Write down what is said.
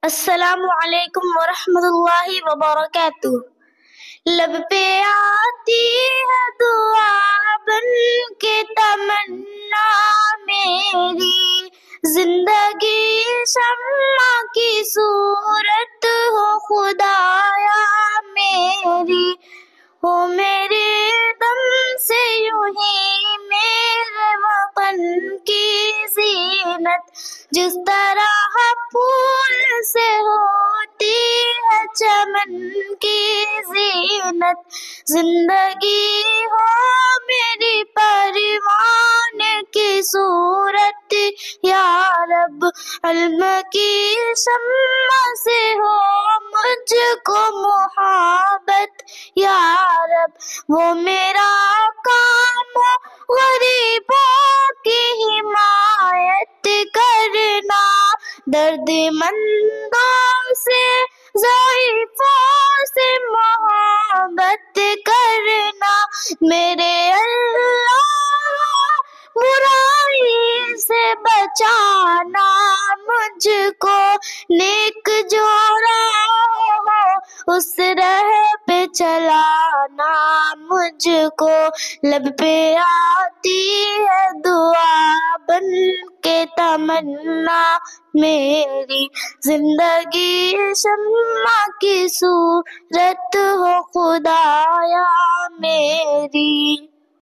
السلام علیکم ورحمۃ اللہ وبرکاتہ۔ لب پہ آتی ہے دعا بن کے تمنا میری، زندگی شمع کی صورت ہو خدایا میری، ہو میرے دم سے یوں ہی میرے وطن کی زینت، جس طرح پھول سے ہوتی ہے چمن کی زینت، زندگی ہو میری پروان کی صورت یا رب، علم کی شمع سے ہو مجھ کو محبت یا رب، وہ میرا کام غریبوں کی حمایت کرنا، درد مندوں سے ضعیفوں سے محبت کرنا، میرے اللہ برائی سے بچانا، مجھ کو نیک جو راہ ہو اس راہ پہ چلانا، مجھ کو لب پہ آتی ہے دعا بن کے تمنا میری، زندگی شمع کی صورت ہو خدایا میری۔